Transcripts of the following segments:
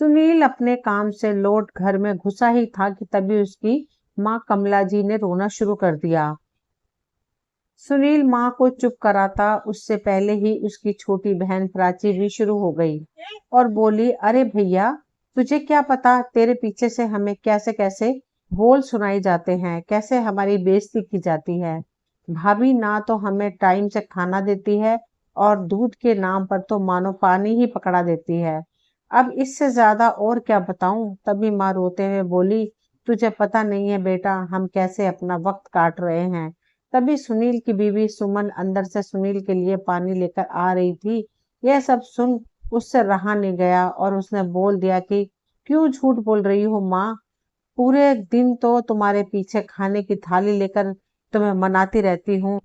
सुनील अपने काम से लौट घर में घुसा ही था कि तभी उसकी माँ कमला जी ने रोना शुरू कर दिया। सुनील माँ को चुप कराता उससे पहले ही उसकी छोटी बहन प्राची भी शुरू हो गई और बोली, अरे भैया, तुझे क्या पता, तेरे पीछे से हमें कैसे कैसे बोल सुनाई जाते हैं, कैसे हमारी बेइज्जती की जाती है। भाभी ना तो हमें टाइम से खाना देती है और दूध के नाम पर तो मानो पानी ही पकड़ा देती है। अब इससे ज्यादा और क्या बताऊं। तभी माँ रोते हुए बोली, तुझे पता नहीं है बेटा, हम कैसे अपना वक्त काट रहे हैं। तभी सुनील की बीवी सुमन अंदर से सुनील के लिए पानी लेकर आ रही थी। यह सब सुन उससे रहा नहीं गया और उसने बोल दिया कि क्यों झूठ बोल रही हो माँ, पूरे दिन तो तुम्हारे पीछे खाने की थाली लेकर तुम्हें मनाती रहती हूँ,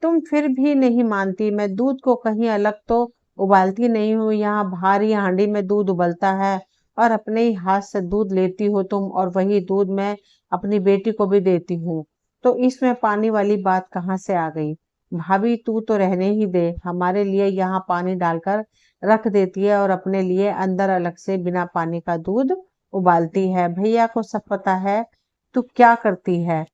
तुम फिर भी नहीं मानती। मैं दूध को कहीं अलग तो उबालती नहीं हूँ, यहाँ भारी हांडी में दूध उबलता है और अपने ही हाथ से दूध लेती हो तुम, और वही दूध मैं अपनी बेटी को भी देती हूँ। तो इसमें पानी वाली बात कहाँ से आ गई। भाभी तू तो रहने ही दे, हमारे लिए यहाँ पानी डालकर रख देती है और अपने लिए अंदर अलग से बिना पानी का दूध उबालती है। भैया को सब पता है तू क्या करती है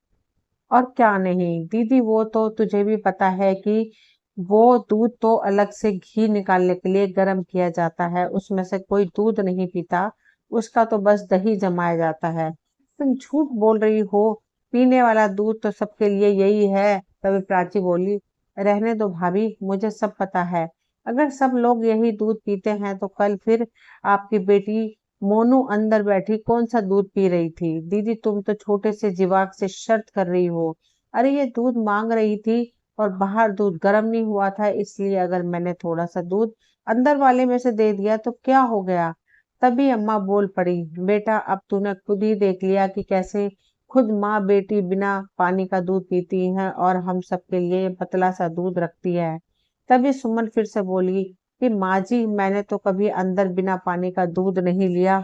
और क्या नहीं। दीदी वो तो तुझे भी पता है कि वो दूध तो अलग से घी निकालने के लिए गर्म किया जाता है, उसमें से कोई दूध नहीं पीता, उसका तो बस दही जमाया जाता है। तुम झूठ बोल रही हो, पीने वाला दूध तो सबके लिए यही है। तभी प्राची बोली, रहने दो भाभी, मुझे सब पता है। अगर सब लोग यही दूध पीते हैं तो कल फिर आपकी बेटी मोनू अंदर बैठी कौन सा दूध पी रही थी। दीदी तुम तो छोटे से जीवाक से शर्त कर रही हो। अरे ये दूध मांग रही थी और बाहर दूध गर्म नहीं हुआ था, इसलिए अगर मैंने थोड़ा सा दूध अंदर वाले में से दे दिया तो क्या हो गया। तभी अम्मा बोल पड़ी, बेटा अब तूने खुद ही देख लिया कि कैसे खुद माँ बेटी बिना पानी का दूध पीती है और हम सबके लिए पतला सा दूध रखती है। तभी सुमन फिर से बोली कि माँ जी, मैंने तो कभी अंदर बिना पानी का दूध नहीं लिया।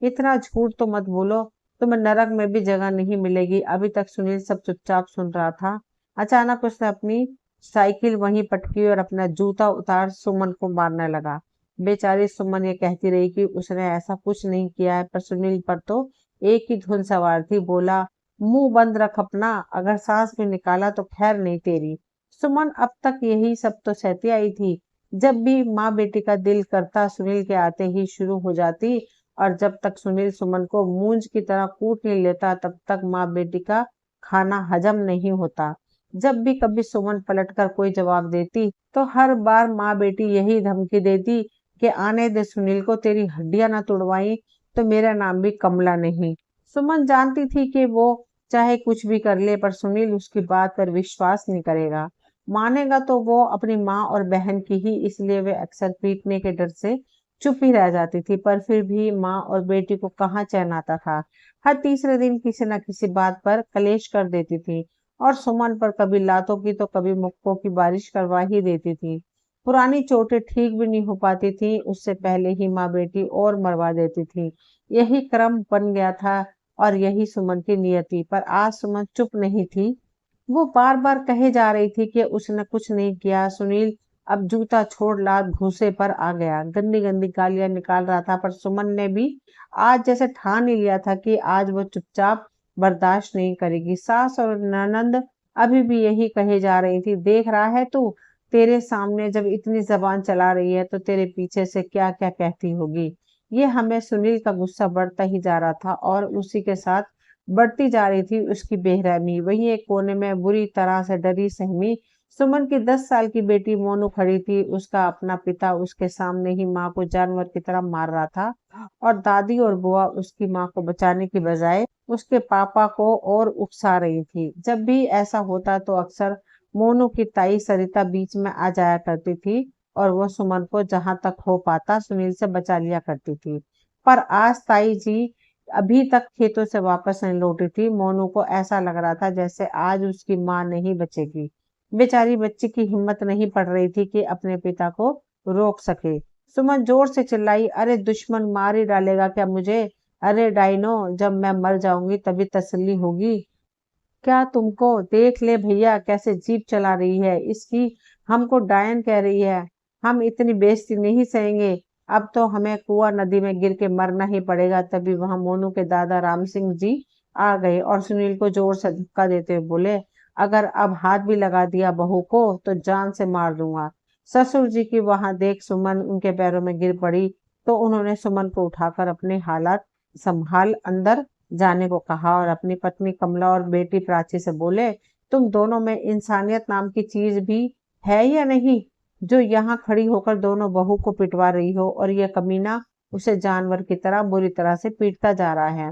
इतना झूठ तो मत बोलो, तुम्हें नरक में भी जगह नहीं मिलेगी। अभी तक सुनील सब चुपचाप सुन रहा था। अचानक उसने अपनी साइकिल वहीं पटकी और अपना जूता उतार सुमन को मारने लगा। बेचारी सुमन ये कहती रही कि उसने ऐसा कुछ नहीं किया है, पर सुनील पर तो एक ही धुन सवार थी। बोला, मुंह बंद रख अपना, अगर सांस भी निकाला तो खैर नहीं तेरी। सुमन अब तक यही सब तो सहती आई थी। जब भी माँ बेटी का दिल करता सुनील के आते ही शुरू हो जाती, और जब तक सुनील सुमन को मूंज की तरह कूट नहीं लेता तब तक माँ बेटी का खाना हजम नहीं होता। जब भी कभी सुमन पलटकर कोई जवाब देती तो हर बार माँ बेटी यही धमकी देती कि आने दे सुनील को, तेरी हड्डियां ना तोड़वाई तो मेरा नाम भी कमला नहीं। सुमन जानती थी कि वो चाहे कुछ भी कर ले पर सुनील उसकी बात पर विश्वास नहीं करेगा। मानेगा तो वो अपनी माँ और बहन की ही, इसलिए वे अक्सर पीटने के डर से चुप ही रह जाती थी। पर फिर भी माँ और बेटी को कहाँ चैन आता था। हर तीसरे दिन किसी न किसी बात पर कलेश कर देती थी और सुमन पर कभी लातों की तो कभी मुक्कों की बारिश करवा ही देती थी। पुरानी चोटें ठीक भी नहीं हो पाती थी, उससे पहले ही माँ बेटी और मरवा देती थी। यही क्रम बन गया था और यही सुमन की नियति। पर आज सुमन चुप नहीं थी। वो बार बार कहे जा रही थी कि उसने कुछ नहीं किया। सुनील अब जूता छोड़ लात घूंसे पर आ गया, गंदी गंदी गालियां निकाल रहा था, पर सुमन ने भी आज जैसे ठान ही लिया था कि आज वो चुपचाप बर्दाश्त नहीं करेगी। सास और ननंद अभी भी यही कहे जा रही थी, देख रहा है तू, तेरे सामने जब इतनी जबान चला रही है तो तेरे पीछे से क्या क्या कहती होगी। ये हमें सुनील का गुस्सा बढ़ता ही जा रहा था और उसी के साथ बढ़ती जा रही थी उसकी बेरहमी। वहीं एक कोने में बुरी तरह से डरी सहमी सुमन की 10 साल की बेटी मोनू खड़ी थी। उसका अपना पिता उसके सामने ही माँ को जानवर की तरह मार रहा था और दादी और बुआ उसकी माँ को बचाने की बजाय उसके पापा को और उकसा रही थी। जब भी ऐसा होता तो अक्सर मोनू की ताई सरिता बीच में आ जाया करती थी और वो सुमन को जहां तक हो पाता सुनील से बचा लिया करती थी। पर आज ताई जी अभी तक खेतों से वापस नहीं लौटी थी। मोनू को ऐसा लग रहा था जैसे आज उसकी माँ नहीं बचेगी। बेचारी बच्ची की हिम्मत नहीं पड़ रही थी कि अपने पिता को रोक सके। सुमन जोर से चिल्लाई, अरे दुश्मन मार ही डालेगा क्या मुझे। अरे डाइनो, जब मैं मर जाऊंगी तभी तसल्ली होगी। क्या तुमको, देख ले भैया कैसे जीप चला रही है इसकी, हमको डायन कह रही है। हम इतनी बेइज्जती नहीं सहेंगे। अब तो हमें कुआं नदी में गिर के मरना ही पड़ेगा। तभी वहां मोनू के दादा राम सिंह जी आ गए और सुनील को जोर से धक्का देते हुए बोले, अगर अब हाथ भी लगा दिया बहू को तो जान से मार दूंगा। ससुर जी की वहां देख सुमन उनके पैरों में गिर पड़ी तो उन्होंने सुमन को उठाकर अपने हालात संभाल अंदर जाने को कहा और अपनी पत्नी कमला और बेटी प्राची से बोले, तुम दोनों में इंसानियत नाम की चीज भी है या नहीं, जो यहाँ खड़ी होकर दोनों बहू को पिटवा रही हो और यह कमीना उसे जानवर की तरह बुरी तरह से पीटता जा रहा है।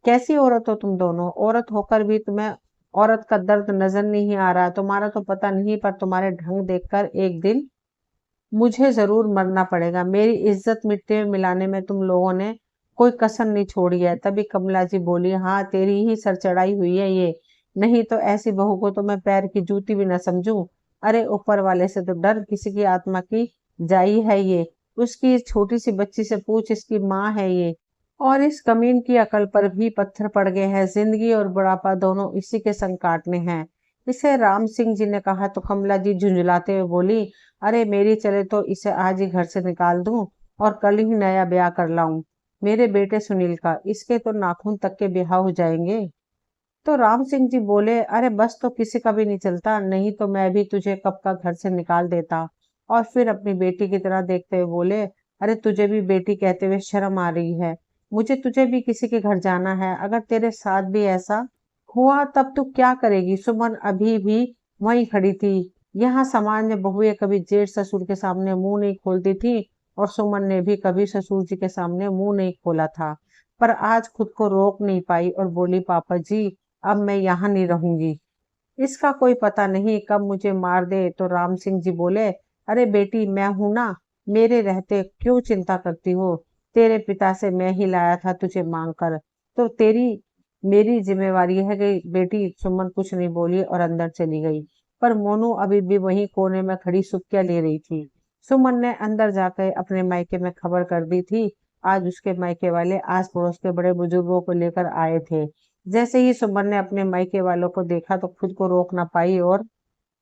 कैसी औरत हो तुम दोनों? औरत होकर भी तुम्हें औरत का दर्द नजर नहीं आ रहा? तुम्हारा तो पता नहीं, पर तुम्हारे ढंग देखकर एक दिन मुझे जरूर मरना पड़ेगा। मेरी इज्जत मिट्टी में मिलाने में तुम लोगों ने कोई कसर नहीं छोड़ी है। तभी कमला जी बोली, हाँ तेरी ही सर चढ़ाई हुई है ये, नहीं तो ऐसी बहू को तो मैं पैर की जूती भी न समझूं। अरे ऊपर वाले से तो डर, किसी की आत्मा की जाई है ये, उसकी इस छोटी सी बच्ची से पूछ, इसकी माँ है ये। और इस कमीन की अकल पर भी पत्थर पड़ गए हैं। जिंदगी और बुढ़ापा दोनों इसी के संग काटने हैं। इसे राम सिंह जी ने कहा तो कमला जी झुंझुलाते हुए बोली, अरे मेरी चले तो इसे आज ही घर से निकाल दूं और कल ही नया ब्याह कर लाऊं, मेरे बेटे सुनील का। इसके तो नाखून तक के ब्याह हो जाएंगे। तो राम सिंह जी बोले, अरे बस तो किसी का भी नहीं चलता, नहीं तो मैं भी तुझे कब का घर से निकाल देता। और फिर अपनी बेटी की तरह देखते हुए बोले, अरे तुझे भी बेटी कहते हुए शर्म आ रही है? मुझे तुझे भी किसी के घर जाना है? अगर तेरे साथ भी ऐसा हुआ तब तू क्या करेगी? सुमन अभी भी वहीं खड़ी थी। यहाँ सामान्य बहुएं कभी जेठ ससुर के सामने मुंह नहीं खोलती थी और सुमन ने भी कभी ससुर जी के सामने मुंह नहीं खोला था, पर आज खुद को रोक नहीं पाई और बोली, पापा जी अब मैं यहाँ नहीं रहूंगी, इसका कोई पता नहीं कब मुझे मार दे। तो राम सिंह जी बोले, अरे बेटी मैं हूं ना, मेरे रहते क्यों चिंता करती हो? तेरे पिता से मैं ही लाया था तुझे मांग कर, तो तेरी मेरी जिम्मेवारी है गई बेटी। सुमन कुछ नहीं बोली और अंदर चली गई, पर मोनू अभी भी वहीं कोने में खड़ी सुक्किया ले रही थी। सुमन ने अंदर जाकर अपने मायके में खबर कर दी थी। आज उसके मायके वाले आस पड़ोस के बड़े बुजुर्गों को लेकर आए थे। जैसे ही सुमन ने अपने मायके वालों को देखा तो खुद को रोक ना पाई और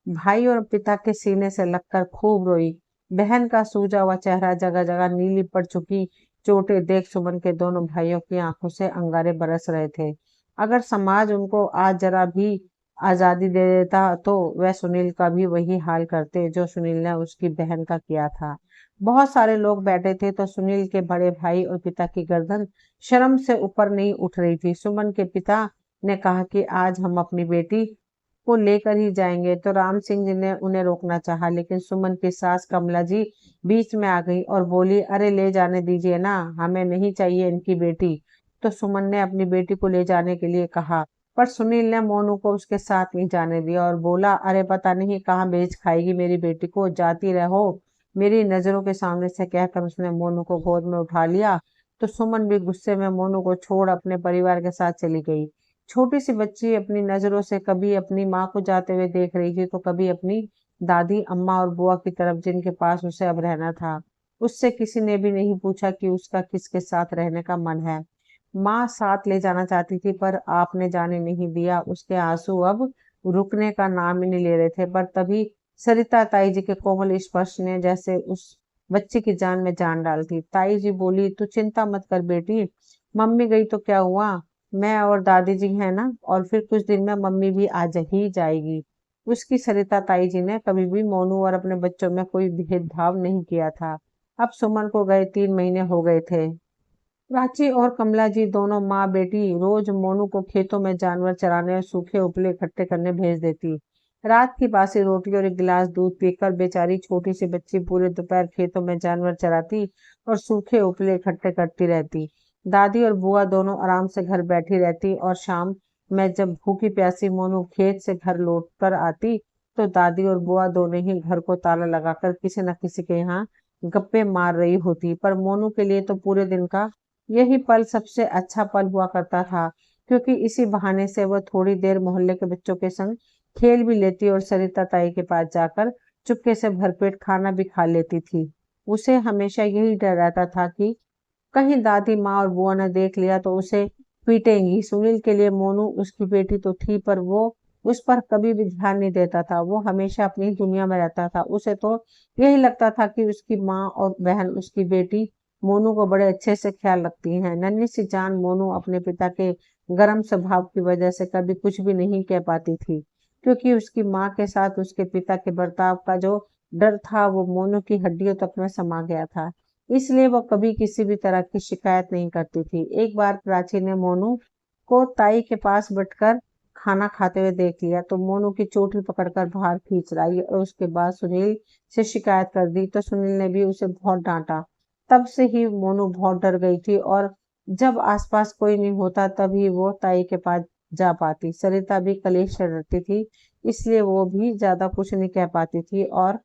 भाई और पिता के सीने से लगकर खूब रोई। बहन का सूजा हुआ चेहरा जगह जगह नीली पड़ चुकी चोटें देख सुमन के दोनों भाइयों की आंखों से अंगारे बरस रहे थे। अगर समाज उनको आज जरा भी आजादी दे देता तो वह सुनील का भी वही हाल करते जो सुनील ने उसकी बहन का किया था। बहुत सारे लोग बैठे थे तो सुनील के बड़े भाई और पिता की गर्दन शर्म से ऊपर नहीं उठ रही थी। सुमन के पिता ने कहा कि आज हम अपनी बेटी को लेकर ही जाएंगे, तो राम सिंह जी ने उन्हें रोकना चाहा, लेकिन सुमन की सास कमला जी बीच में आ गई और बोली, अरे ले जाने दीजिए ना, हमें नहीं चाहिए इनकी बेटी। तो सुमन ने अपनी बेटी को ले जाने के लिए कहा, पर सुनील ने मोनू को उसके साथ नहीं जाने दिया और बोला, अरे पता नहीं कहाँ बेच खाएगी मेरी बेटी को, जाती रहो मेरी नजरों के सामने से, कहकर उसने मोनू को गोद में उठा लिया। तो सुमन भी गुस्से में मोनू को छोड़ अपने परिवार के साथ चली गई। छोटी सी बच्ची अपनी नजरों से कभी अपनी माँ को जाते हुए देख रही थी तो कभी अपनी दादी अम्मा और बुआ की तरफ, जिनके पास उसे अब रहना था। उससे किसी ने भी नहीं पूछा कि उसका किसके साथ रहने का मन है। माँ साथ ले जाना चाहती थी पर आपने जाने नहीं दिया। उसके आंसू अब रुकने का नाम ही नहीं ले रहे थे, पर तभी सरिता ताई जी के कोमल स्पर्श ने जैसे उस बच्ची की जान में जान डाल दी। ताई जी बोली, तू चिंता मत कर बेटी, मम्मी गई तो क्या हुआ, मैं और दादी जी है ना, और फिर कुछ दिन में मम्मी भी आ ही जाएगी। उसकी सरिता ताई जी ने कभी भी मोनू और अपने बच्चों में कोई भेदभाव नहीं किया था। अब सुमन को गए 3 महीने हो गए थे। प्राची और कमला जी दोनों माँ बेटी रोज मोनू को खेतों में जानवर चराने और सूखे उपले इकट्ठे करने भेज देती। रात की बासी रोटी और एक गिलास दूध पीकर बेचारी छोटी सी बच्ची पूरे दोपहर खेतों में जानवर चराती और सूखे उपले इकट्ठे करती रहती। दादी और बुआ दोनों आराम से घर बैठी रहती और शाम में जब भूखी प्यासी मोनू खेत से घर लौट कर आती तो दादी और बुआ दोनों ही घर को ताला लगाकर किसी न किसी के यहाँ गप्पे मार रही होती। पर मोनू के लिए तो पूरे दिन का यही पल सबसे अच्छा पल हुआ करता था, क्योंकि इसी बहाने से वह थोड़ी देर मोहल्ले के बच्चों के संग खेल भी लेती और सरिता ताई के पास जाकर चुपके से भरपेट खाना भी खा लेती थी। उसे हमेशा यही डर रहता था कि कहीं दादी माँ और बुआ ने देख लिया तो उसे पीटेंगी। सुनील के लिए मोनू उसकी बेटी तो थी, पर वो उस पर कभी भी ध्यान नहीं देता था। वो हमेशा अपनी दुनिया में रहता था। उसे तो यही लगता था कि उसकी माँ और बहन उसकी बेटी मोनू को बड़े अच्छे से ख्याल रखती हैं। नन्ही सी जान मोनू अपने पिता के गर्म स्वभाव की वजह से कभी कुछ भी नहीं कह पाती थी, क्योंकि उसकी माँ के साथ उसके पिता के बर्ताव का जो डर था वो मोनू की हड्डियों तक में समा गया था। इसलिए वो कभी किसी भी तरह की शिकायत नहीं करती थी। एक बार प्राची ने मोनू को ताई के पास बैठकर खाना खाते हुए देख लिया तो मोनू की चोटी पकड़कर बाहर खींच लाई और उसके बाद सुनील से शिकायत कर दी तो सुनील ने भी उसे बहुत डांटा। तब से ही मोनू बहुत डर गई थी और जब आसपास कोई नहीं होता तभी वो ताई के पास जा पाती। सरिता भी कलेश से डरती थी, इसलिए वो भी ज्यादा कुछ नहीं कह पाती थी और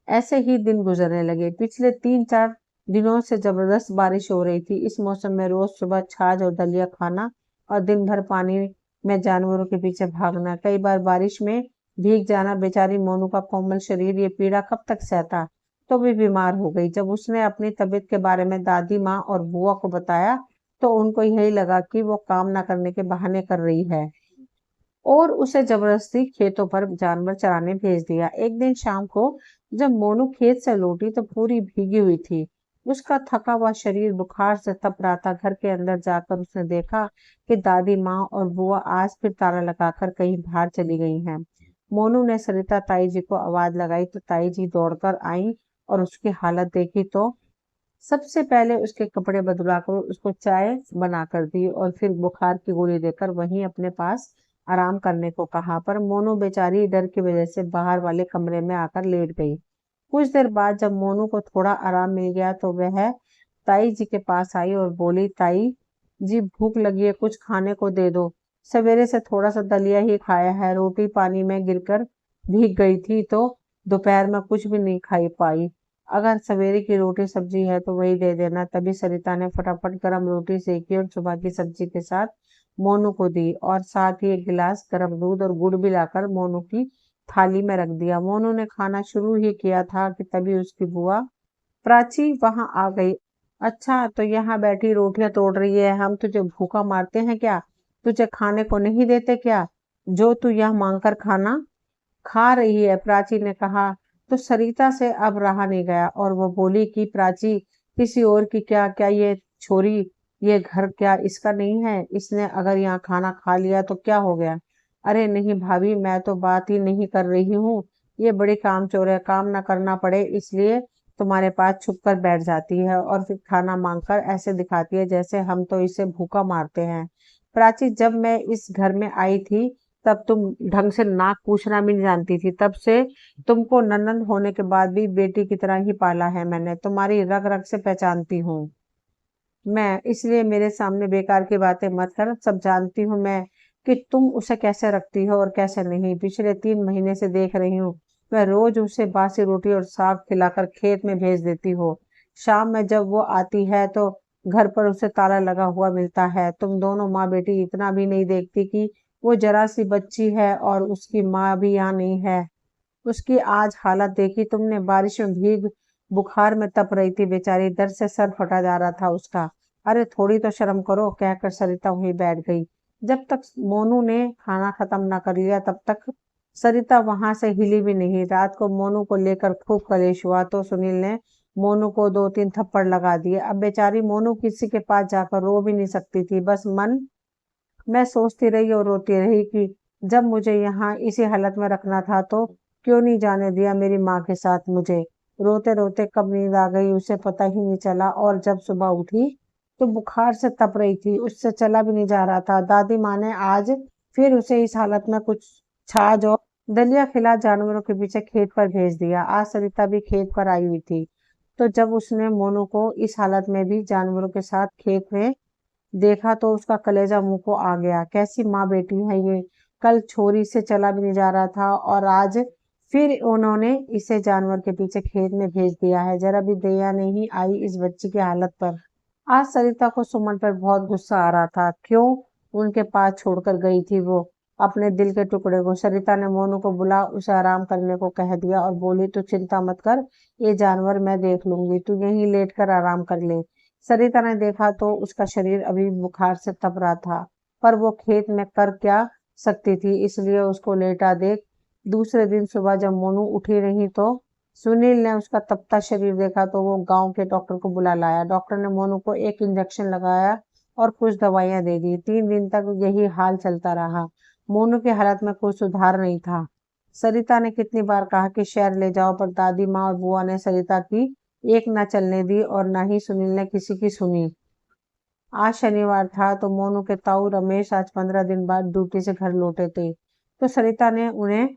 ऐसे ही दिन गुजरने लगे। पिछले 3-4 दिनों से जबरदस्त बारिश हो रही थी। इस मौसम में रोज सुबह छाछ और दलिया खाना और दिन भर पानी में जानवरों के पीछे भागना, कई बार बारिश में भीग जाना। बेचारी मोनू का कोमल शरीर ये पीड़ा कब तक सहता। तो भी बीमार हो गई। जब उसने अपनी तबीयत के बारे में दादी माँ और बुआ को बताया तो उनको यही लगा कि वो काम ना करने के बहाने कर रही है और उसे जबरदस्ती खेतों पर जानवर चराने भेज दिया। एक दिन शाम को जब मोनू खेत से लौटी तो पूरी भीगी हुई थी। उसका थका हुआ शरीर बुखार से तप रहा था। घर के अंदर जाकर उसने देखा कि दादी माँ और बुआ आज फिर ताला लगाकर कहीं बाहर चली गई हैं। मोनू ने सरिता ताई जी को आवाज लगाई तो ताई जी दौड़कर आई और उसकी हालत देखी तो सबसे पहले उसके कपड़े बदलाकर उसको चाय बनाकर दी और फिर बुखार की गोली देकर वहीं अपने पास आराम करने को कहा। पर मोनू बेचारी डर की वजह से बाहर वाले कमरे में आकर लेट गई। कुछ देर बाद जब मोनू को थोड़ा आराम मिल गया तो वह ताई जी के पास आई और बोली, ताई जी भूख लगी है, कुछ खाने को दे दो। सवेरे से थोड़ा सा दलिया ही खाया है, रोटी पानी में गिरकर भीग गई थी तो दोपहर में कुछ भी नहीं खाई पाई। अगर सवेरे की रोटी सब्जी है तो वही दे देना। तभी सरिता ने फटाफट गरम रोटी सेकी और सुबह की सब्जी के साथ मोनू को दी और साथ ही एक गिलास गर्म दूध और गुड़ भी लाकर मोनू की थाली में रख दिया। मोनू ने खाना शुरू ही किया था कि तभी उसकी बुआ प्राची वहां आ गई। अच्छा, तो यहाँ बैठी रोटियां तोड़ रही है, हम तुझे भूखा मारते हैं क्या? तुझे खाने को नहीं देते क्या, जो तू यह मांगकर खाना खा रही है? प्राची ने कहा। तो सरिता से अब रहा नहीं गया और वो बोली कि प्राची, किसी और की क्या, क्या ये छोरी, ये घर क्या इसका नहीं है? इसने अगर यहाँ खाना खा लिया तो क्या हो गया? अरे नहीं भाभी, मैं तो बात ही नहीं कर रही हूँ। ये बड़ी कामचोर है, काम ना करना पड़े इसलिए तुम्हारे पास छुप कर बैठ जाती है और फिर खाना मांगकर ऐसे दिखाती है जैसे हम तो इसे भूखा मारते हैं। प्राची, जब मैं इस घर में आई थी तब तुम ढंग से नाक पूछना भी नहीं जानती थी। तब से तुमको ननंद होने के बाद भी बेटी की तरह ही पाला है मैंने। तुम्हारी रग रग से पहचानती हूँ मैं, इसलिए मेरे सामने बेकार की बातें मत कर। सब जानती हूँ मैं कि तुम उसे कैसे रखती हो और कैसे नहीं। पिछले 3 महीने से देख रही हूँ, मैं रोज उसे बासी रोटी और साग खिलाकर खेत में भेज देती हो। शाम में जब वो आती है तो घर पर उसे ताला लगा हुआ मिलता है। तुम दोनों माँ बेटी इतना भी नहीं देखती कि वो जरा सी बच्ची है और उसकी माँ भी यहाँ नहीं है। उसकी आज हालत देखी तुमने, बारिश में भीग बुखार में तप रही थी बेचारी, दर्द से सर फटा जा रहा था उसका। अरे थोड़ी तो शर्म करो, कहकर सरिता वहीं बैठ गई। जब तक मोनू ने खाना खत्म ना कर लिया तब तक सरिता वहां से हिली भी नहीं। रात को मोनू को लेकर खूब कलेश हुआ तो सुनील ने मोनू को 2-3 थप्पड़ लगा दिए। अब बेचारी मोनू किसी के पास जाकर रो भी नहीं सकती थी। बस मन मैं सोचती रही और रोती रही कि जब मुझे यहाँ इसी हालत में रखना था तो क्यों नहीं जाने दिया मेरी माँ के साथ मुझे। रोते रोते कब नींद आ गई उसे पता ही नहीं चला और जब सुबह उठी तो बुखार से तप रही थी, उससे चला भी नहीं जा रहा था। दादी माँ ने आज फिर उसे इस हालत में कुछ छाछ और दलिया खिला जानवरों के पीछे खेत पर भेज दिया। आज सरिता भी खेत पर आई हुई थी तो जब उसने मोनू को इस हालत में भी जानवरों के साथ खेत में देखा तो उसका कलेजा मुंह को आ गया। कैसी माँ बेटी है ये, कल छोरी से चला भी नहीं जा रहा था और आज फिर उन्होंने इसे जानवर के पीछे खेत में भेज दिया है। जरा भी दया नहीं आई इस बच्ची की हालत पर। आज सरिता को सुमन पर बहुत गुस्सा आ रहा था। क्यों उनके पास छोड़कर गई थी वो अपने दिल के टुकड़े को। सरिता ने मोनू को बुला उसे आराम करने को कह दिया और बोली, तू चिंता मत कर, ये जानवर मैं देख लूंगी, तू यहीं लेट कर आराम कर ले। सरिता ने देखा तो उसका शरीर अभी बुखार से तप रहा था, पर वो खेत में कर क्या सकती थी, इसलिए उसको लेटा देख। दूसरे दिन सुबह जब मोनू उठी नहीं तो सुनील ने उसका तपता शरीर देखा तो वो गांव के डॉक्टर को बुला लाया। डॉक्टर ने मोनू को एक इंजेक्शन लगाया और कुछ दवाइयां दे दी। 3 दिन तक यही हाल चलता रहा। मोनू की हालत में कोई सुधार नहीं था। सरिता ने कितनी बार कहा कि शहर ले जाओ, पर दादी माँ और बुआ ने सरिता की एक न चलने दी और न ही सुनील ने किसी की सुनी। आज शनिवार था तो मोनू के ताऊ रमेश आज 15 दिन बाद ड्यूटी से घर लौटे थे। तो सरिता ने उन्हें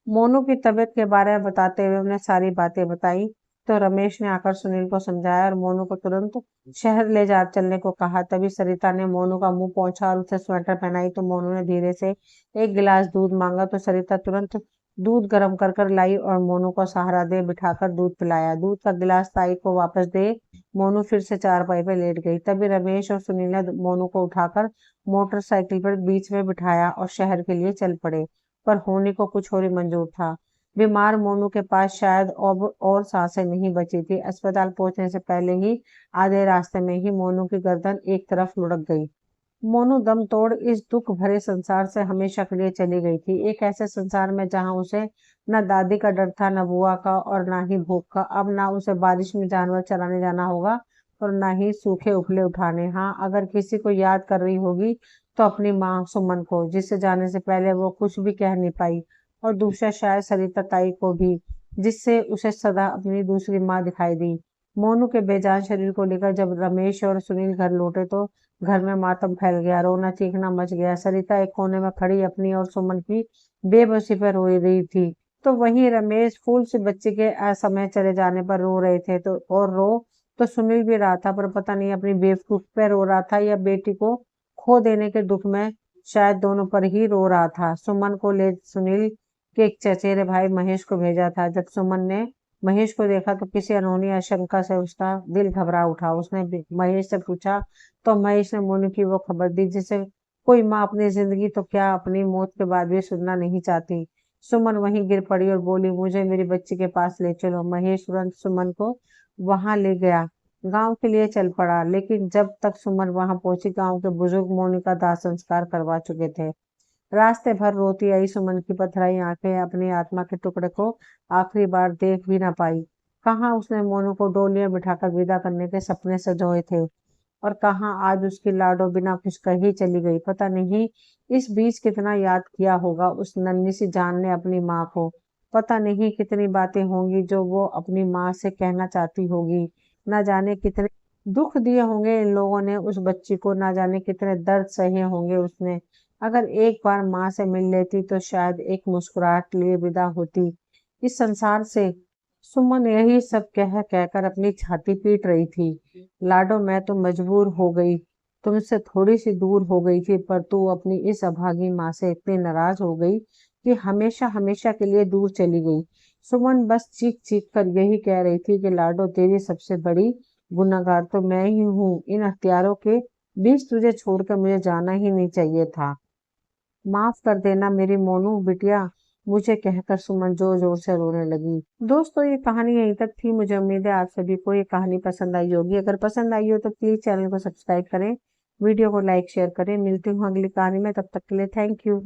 मोनू की तबीयत के बारे में बताते हुए उन्हें सारी बातें बताई। तो रमेश ने आकर सुनील को समझाया और मोनू को तुरंत शहर ले जा चलने को कहा। तभी सरिता ने मोनू का मुंह पोंछा और उसे स्वेटर पहनाई। तो मोनू ने धीरे से एक गिलास दूध मांगा तो सरिता तुरंत दूध गर्म कर कर लाई और मोनू को सहारा दे बिठाकर दूध पिलाया। दूध का गिलास ताई को वापस दे मोनू फिर से चारपाई पर लेट गई। तभी रमेश और सुनील ने मोनू को उठाकर मोटरसाइकिल पर बीच में बिठाया और शहर के लिए चल पड़े। पर होने को कुछ और ही मंजूर था। बीमार मोनू के पास शायद और सांसें नहीं बची थी। अस्पताल पहुंचने से पहले ही आधे रास्ते में ही मोनू की गर्दन एक तरफ लुढ़क गई। मोनू दम तोड़ इस दुख भरे संसार से हमेशा के लिए चली गई थी, एक ऐसे संसार में जहां उसे न दादी का डर था, न बुआ का और न ही भूख का। अब ना उसे बारिश में जानवर चराने जाना होगा और न ही सूखे उपले उठाने। हाँ, अगर किसी को याद कर रही होगी तो अपनी माँ सुमन को, जिससे जाने से पहले वो कुछ भी कह नहीं पाई, और दूसरा शायद सरिता ताई को भी, जिससे उसे सदा अपनी दूसरी माँ दिखाई दी। मोनू के बेजान शरीर को लेकर जब रमेश और सुनील घर लौटे तो घर में मातम फैल गया, रोना चीखना मच गया। सरिता एक कोने में खड़ी अपनी और सुमन की बेबसी पर रो रही थी, तो वहीं रमेश फूल से बच्चे के असमय चले जाने पर रो रहे थे। तो सुनील भी रहा था, पर पता नहीं अपनी बेवकूफ पे रो रहा था या बेटी को खो देने के दुख में, शायद दोनों पर ही रो रहा था। सुमन को ले सुनील के एक चचेरे भाई महेश को भेजा था। जब सुमन ने महेश को देखा तो किसी अनहोनी आशंका से उसका दिल घबरा उठा। उसने महेश से पूछा तो महेश ने मोनू की वो खबर दी जिसे कोई माँ अपनी जिंदगी तो क्या अपनी मौत के बाद भी सुनना नहीं चाहती। सुमन वहीं गिर पड़ी और बोली, मुझे मेरी बच्ची के पास ले चलो। महेश तुरंत सुमन को वहां ले गया, गांव के लिए चल पड़ा। लेकिन जब तक सुमन वहां पहुंची, गांव के बुजुर्ग मोनू का दाह संस्कार करवा चुके थे। रास्ते भर रोती आई सुमन की पथराई आंखें अपनी आत्मा के टुकड़े को आखिरी बार देख भी ना पाई। कहाँ उसने मोनू को डोलियां बिठाकर विदा करने के सपने सजोए थे, और कहाँ आज उसकी लाडो बिना कुछ कही चली गई। पता नहीं इस बीच कितना याद किया होगा उस नन्ही सी जान ने अपनी माँ को। पता नहीं कितनी बातें होंगी जो वो अपनी माँ से कहना चाहती होगी। न जाने कितने दुख दिए होंगे इन लोगों ने उस बच्ची को, न जाने कितने दर्द सहे होंगे उसने। अगर एक बार माँ से मिल लेती तो शायद एक मुस्कुराहट लिए विदा होती इस संसार से। सुमन यही सब कह कहकर अपनी छाती पीट रही थी। लाडो, मैं तो मजबूर हो गई, तुमसे थोड़ी सी दूर हो गई थी, पर तू अपनी इस अभागी माँ से इतनी नाराज हो गई कि हमेशा हमेशा के लिए दूर चली गई। सुमन बस चीख चीख कर यही कह रही थी कि लाडो, तेरी सबसे बड़ी गुनहगार तो मैं ही हूँ। इन हत्यारों के बीच तुझे छोड़कर मुझे जाना ही नहीं चाहिए था। माफ कर देना मेरी मोनू बिटिया, मुझे कहकर सुमन जोर जोर से रोने लगी। दोस्तों, ये कहानी यहीं तक थी। मुझे उम्मीद है आप सभी को ये कहानी पसंद आई होगी। अगर पसंद आई हो तो प्लीज चैनल को सब्सक्राइब करें, वीडियो को लाइक शेयर करें। मिलती हूँ अगली कहानी में, तब तक के लिए थैंक यू।